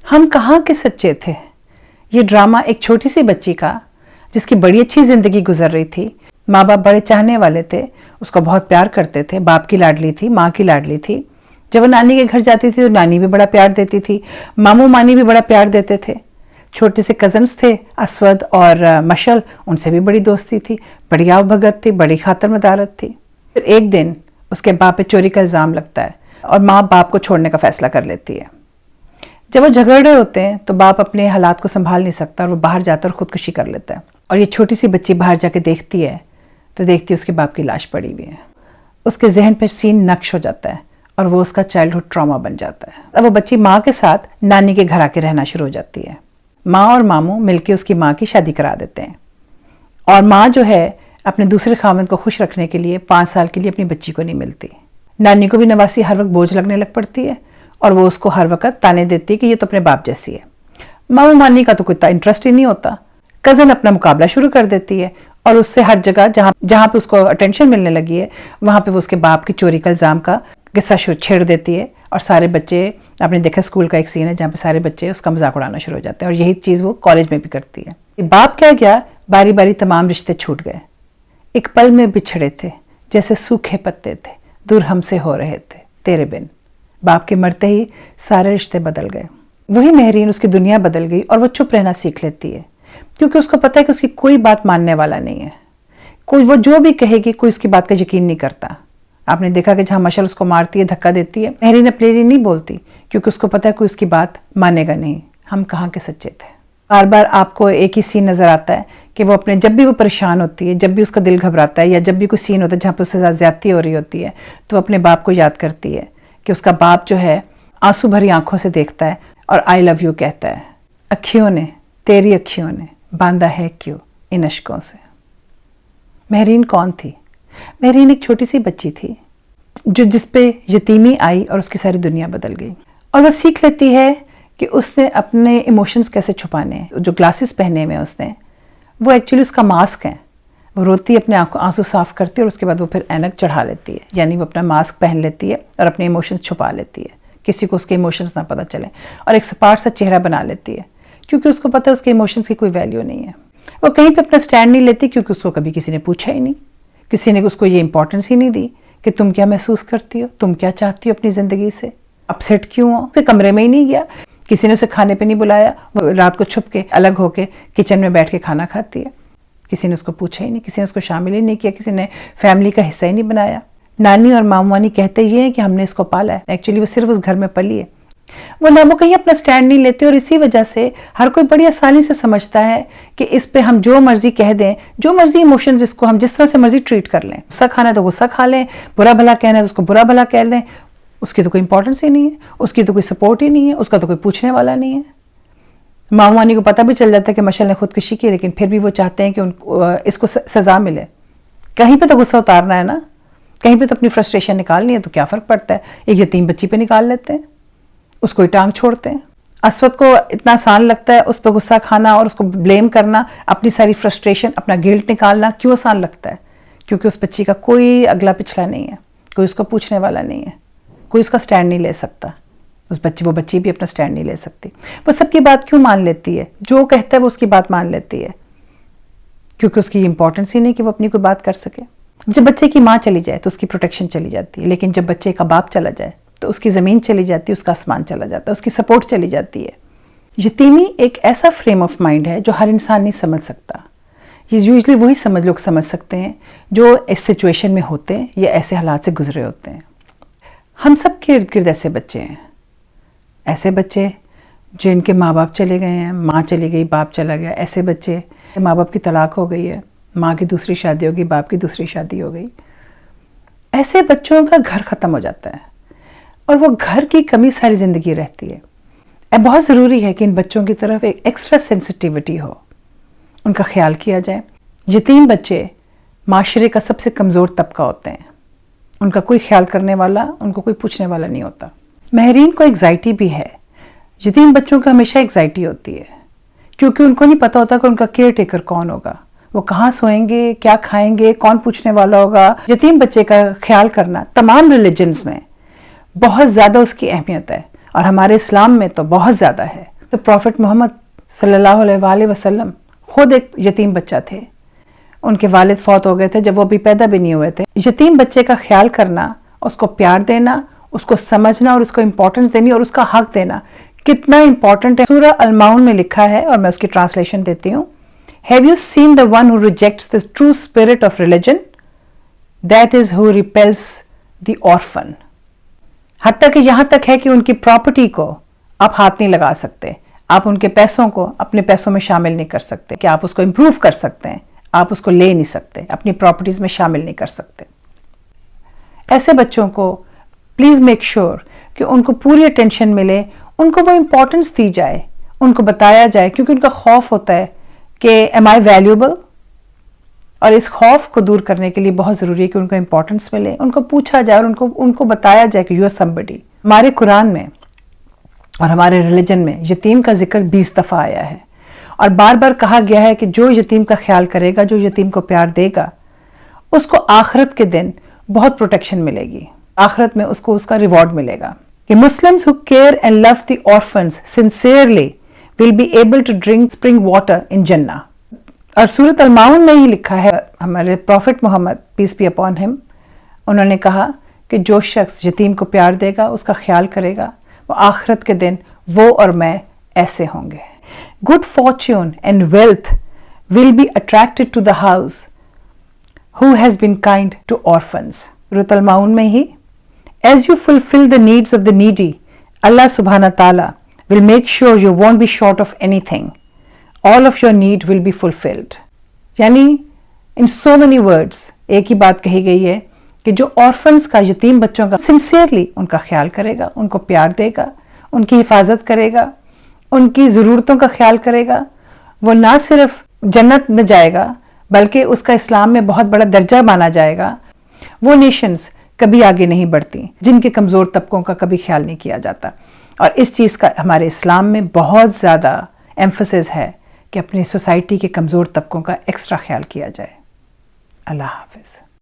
ہم کہاں کے سچے تھے. یہ ڈرامہ ایک چھوٹی سی بچی کا جس کی بڑی اچھی زندگی گزر رہی تھی. ماں باپ بڑے چاہنے والے تھے، اس کو بہت پیار کرتے تھے. باپ کی لاڈلی تھی، ماں کی لاڈلی تھی. جب وہ نانی کے گھر جاتی تھی تو نانی بھی بڑا پیار دیتی تھی، ماموں مانی بھی بڑا پیار دیتے تھے. چھوٹے سے کزنز تھے اسود اور مشل، ان سے بھی بڑی دوستی تھی، بڑی آؤ بھگت تھی، بڑی خاطر مدارت تھی. پھر ایک دن اس کے باپ پہ چوری کا الزام لگتا ہے اور ماں باپ کو چھوڑنے کا فیصلہ کر لیتی ہے. جب وہ جھگڑ رہے ہوتے ہیں تو باپ اپنے حالات کو سنبھال نہیں سکتا اور وہ باہر جاتا اور خودکشی کر لیتا ہے. اور یہ چھوٹی سی بچی باہر جا کے دیکھتی ہے تو دیکھتی ہے اس کے باپ کی لاش پڑی ہوئی ہے. اس کے ذہن پر سین نقش ہو جاتا ہے اور وہ اس کا چائلڈہڈ ٹراما بن جاتا ہے. اب وہ بچی ماں کے ساتھ نانی کے گھر آ کے رہنا شروع ہو جاتی ہے. ماں اور ماموں مل کے اس کی ماں کی شادی کرا دیتے ہیں اور ماں جو ہے اپنے دوسرے خاوند کو خوش رکھنے کے لیے 5 سال کے لیے اپنی بچی کو نہیں ملتی. نانی کو بھی نواسی ہر وقت بوجھ لگنے لگ پڑتی ہے اور وہ اس کو ہر وقت تانے دیتی ہے کہ یہ تو اپنے باپ جیسی ہے. ماموں مانی کا تو کوئی انٹرسٹ ہی نہیں ہوتا. کزن اپنا مقابلہ شروع کر دیتی ہے اور اس سے ہر جگہ جہاں پہ اس کو اٹینشن ملنے لگی ہے وہاں پہ وہ اس کے باپ کی چوری کا الزام کا قصہ چھیڑ دیتی ہے. اور سارے بچے، آپ نے دیکھا اسکول کا ایک سین ہے جہاں پہ سارے بچے اس کا مذاق اڑانا شروع ہو جاتے ہیں اور یہی چیز وہ کالج میں بھی کرتی ہے. باپ کیا گیا، باری باری تمام رشتے چھوٹ گئے. ایک پل میں بچھڑے تھے جیسے سوکھے پتے تھے، دور ہم سے ہو رہے تھے تیرے بن. باپ کے مرتے ہی سارے رشتے بدل گئے. وہی مہرین، اس کی دنیا بدل گئی اور وہ چپ رہنا سیکھ لیتی ہے کیونکہ اس کو پتہ ہے کہ اس کی کوئی بات ماننے والا نہیں ہے. وہ جو بھی کہے گی کوئی اس کی بات کا یقین نہیں کرتا. آپ نے دیکھا کہ جہاں مشل اس کو مارتی ہے، دھکا دیتی ہے، مہرین اپنے لیے نہیں بولتی کیونکہ اس کو پتہ ہے کوئی اس کی بات مانے گا نہیں. ہم کہاں کے سچے تھے. بار بار آپ کو ایک ہی سین نظر آتا ہے کہ وہ جب بھی وہ پریشان ہوتی ہے، جب بھی اس کا دل گھبراتا ہے یا جب بھی کوئی سین ہوتا ہے جہاں پہ اس سے زیادہ زیادتی ہو رہی ہوتی ہے تو وہ اپنے باپ کو یاد کرتی ہے کہ اس کا باپ جو ہے آنسو بھری آنکھوں سے دیکھتا ہے اور آئی لو یو کہتا ہے. اکھیوں نے، تیری اکھیوں نے باندھا ہے کیوں ان اشکوں سے. مہرین کون تھی؟ مہرین ایک چھوٹی سی بچی تھی جس پہ یتیمی آئی اور اس کی ساری دنیا بدل گئی. اور وہ سیکھ لیتی ہے کہ اس نے اپنے ایموشنز کیسے چھپانے ہیں. جو گلاسز پہنے میں اس نے، وہ ایکچولی اس کا ماسک ہے. وہ روتی ہے، اپنے آنسو صاف کرتی ہے اور اس کے بعد وہ پھر اینک چڑھا لیتی ہے، یعنی وہ اپنا ماسک پہن لیتی ہے اور اپنے ایموشنز چھپا لیتی ہے، کسی کو اس کے ایموشنز نہ پتہ چلیں، اور ایک سپاٹ سا چہرہ بنا لیتی ہے کیونکہ اس کو پتہ ہے اس کے ایموشنز کی کوئی ویلیو نہیں ہے. وہ کہیں پہ اپنا سٹینڈ نہیں لیتی کیونکہ اس کو کبھی کسی نے پوچھا ہی نہیں، کسی نے اس کو یہ امپورٹنس ہی نہیں دی کہ تم کیا محسوس کرتی ہو، تم کیا چاہتی ہو اپنی زندگی سے، اپسیٹ کیوں ہو. اسے کمرے میں ہی نہیں گیا، کسی نے اسے کھانے پہ نہیں بلایا. وہ رات کو چھپ کے الگ ہو کے کچن میں بیٹھ کے کھانا کھاتی ہے. کسی نے اس کو پوچھا ہی نہیں، کسی نے اس کو شامل ہی نہیں کیا، کسی نے فیملی کا حصہ ہی نہیں بنایا. نانی اور مامانی کہتے یہ ہیں کہ ہم نے اس کو پالا ہے، ایکچولی وہ صرف اس گھر میں پلی ہے. وہ کہیں اپنا سٹینڈ نہیں لیتے اور اسی وجہ سے ہر کوئی بڑی آسانی سے سمجھتا ہے کہ اس پہ ہم جو مرضی کہہ دیں، جو مرضی ایموشنز اس کو ہم جس طرح سے مرضی ٹریٹ کر لیں. غصہ کھانا ہے تو غصہ کھا لیں، برا بھلا کہنا ہے تو اس کو برا بھلا کہہ لیں. اس کی تو کوئی امپورٹنس ہی نہیں ہے، اس کی تو کوئی سپورٹ ہی نہیں ہے، اس کا تو کوئی پوچھنے والا نہیں ہے. مامانی کو پتہ بھی چل جاتا ہے کہ مشل نے خودکشی کی، لیکن پھر بھی وہ چاہتے ہیں کہ اس کو سزا ملے. کہیں پہ تو غصہ اتارنا ہے نا، کہیں پہ تو اپنی فرسٹریشن نکالنی ہے، تو کیا فرق پڑتا ہے. ایک یتیم بچی پہ نکال لیتے ہیں، اس کو ہی ٹانگ چھوڑتے ہیں. اسود کو اتنا آسان لگتا ہے اس پہ غصہ کھانا اور اس کو بلیم کرنا، اپنی ساری فرسٹریشن، اپنا گلٹ نکالنا کیوں آسان لگتا ہے؟ کیونکہ اس بچی کا کوئی اگلا پچھلا نہیں ہے، کوئی اس کو پوچھنے والا نہیں ہے، کوئی اس کا سٹینڈ نہیں لے سکتا. وہ بچی بھی اپنا سٹینڈ نہیں لے سکتی. وہ سب کی بات کیوں مان لیتی ہے؟ جو کہتا ہے وہ اس کی بات مان لیتی ہے کیونکہ اس کی امپورٹنس ہی نہیں کہ وہ اپنی کوئی بات کر سکے. جب بچے کی ماں چلی جائے تو اس کی پروٹیکشن چلی جاتی ہے، لیکن جب بچے کا باپ چلا جائے تو اس کی زمین چلی جاتی ہے، اس کا آسمان چلا جاتا ہے، اس کی سپورٹ چلی جاتی ہے. یتیمی ایک ایسا فریم آف مائنڈ ہے جو ہر انسان نہیں سمجھ سکتا. یہ یوزلی وہی لوگ سمجھ سکتے ہیں جو اس سچویشن میں ہوتے ہیں یا ایسے حالات سے گزرے ہوتے ہیں. ہم سب کے ارد گرد ایسے بچے ہیں، ایسے بچے جن کے ماں باپ چلے گئے ہیں، ماں چلی گئی، باپ چلا گیا. ایسے بچے ماں باپ کی طلاق ہو گئی ہے، ماں کی دوسری شادی ہو گئی، باپ کی دوسری شادی ہو گئی. ایسے بچوں کا گھر ختم ہو جاتا ہے اور وہ گھر کی کمی ساری زندگی رہتی ہے. بہت ضروری ہے کہ ان بچوں کی طرف ایک ایکسٹرا سینسٹیوٹی ہو، ان کا خیال کیا جائے. یتیم بچے معاشرے کا سب سے کمزور طبقہ ہوتے ہیں، ان کا کوئی خیال کرنے والا، ان کو کوئی پوچھنے والا نہیں ہوتا. مہرین کو ایگزائٹی بھی ہے. یتیم بچوں کو ہمیشہ ایگزائٹی ہوتی ہے کیونکہ ان کو نہیں پتا ہوتا کہ ان کا کیئر ٹیکر کون ہوگا، وہ کہاں سوئیں گے، کیا کھائیں گے، کون پوچھنے والا ہوگا. یتیم بچے کا خیال کرنا تمام ریلیجنز میں بہت زیادہ اس کی اہمیت ہے اور ہمارے اسلام میں تو بہت زیادہ ہے. تو پروفٹ محمد صلی اللہ علیہ وسلم خود ایک یتیم بچہ تھے. ان کے والد فوت ہو گئے تھے جب وہ ابھی پیدا بھی نہیں ہوئے تھے. یتیم بچے کا خیال کرنا، اس کو پیار دینا، اس کو سمجھنا اور اس کو امپورٹنس دینی اور اس کا حق دینا کتنا امپورٹنٹ ہے. سورہ المعون میں لکھا ہے، اور میں اس کی ٹرانسلیشن دیتی ہوں. Have you seen the one who rejects the true spirit of religion? That is who repels the orphan. حتیٰ کہ یہاں تک ہے کہ ان کی پراپرٹی کو آپ ہاتھ نہیں لگا سکتے، آپ ان کے پیسوں کو اپنے پیسوں میں شامل نہیں کر سکتے کہ آپ اس کو امپروو کر سکتے ہیں، آپ اس کو لے نہیں سکتے، اپنی پراپرٹیز میں شامل نہیں کر سکتے. ایسے بچوں کو پلیز میک شیور کہ ان کو پوری اٹینشن ملے، ان کو وہ امپورٹنس دی جائے، ان کو بتایا جائے، کیونکہ ان کا خوف ہوتا ہے کہ ایم آئی ویلیوبل، اور اس خوف کو دور کرنے کے لیے بہت ضروری ہے کہ ان کو امپورٹنس ملے، ان کو پوچھا جائے اور ان کو بتایا جائے کہ یو آر سمبڈی. ہمارے قرآن میں اور ہمارے ریلیجن میں یتیم کا ذکر 20 دفعہ آیا ہے، اور بار بار کہا گیا ہے کہ جو یتیم کا خیال کرے گا، جو یتیم کو پیار دے گا، اس کو آخرت کے دن بہت پروٹیکشن ملے گی، آخرت میں اس کو اس کا ریوارڈ ملے گا. کہ Muslims who care and love the orphans sincerely will be able to drink spring water in Jannah. اور سورۃ المعون میں ہی لکھا ہے، ہمارے prophet Muhammad peace be upon him, انہوں نے کہا کہ جو شخص یتیم کو پیار دے گا، اس کا خیال کرے گا، وہ آخرت کے دن وہ اور میں ایسے ہوں گے. Good fortune and wealth will be attracted to the house who has been kind to orphans. سورۃ المعون میں ہی As you fulfill the needs of the needy, Allah subhanahu wa ta'ala will make sure you won't be short of anything. All of your need will be fulfilled. یعنی in so many words ایک ہی بات کہی گئی ہے کہ جو orphans کا، یتیم بچوں کا sincerely ان کا خیال کرے گا، ان کو پیار دے گا، ان کی حفاظت کرے گا، ان کی ضرورتوں کا خیال کرے گا، وہ نہ صرف جنت میں جائے گا بلکہ اس کا اسلام میں بہت بڑا درجہ مانا جائے گا. وہ نیشنز کبھی آگے نہیں بڑھتی جن کے کمزور طبقوں کا کبھی خیال نہیں کیا جاتا، اور اس چیز کا ہمارے اسلام میں بہت زیادہ ایمفسس ہے کہ اپنی سوسائٹی کے کمزور طبقوں کا ایکسٹرا خیال کیا جائے. اللہ حافظ.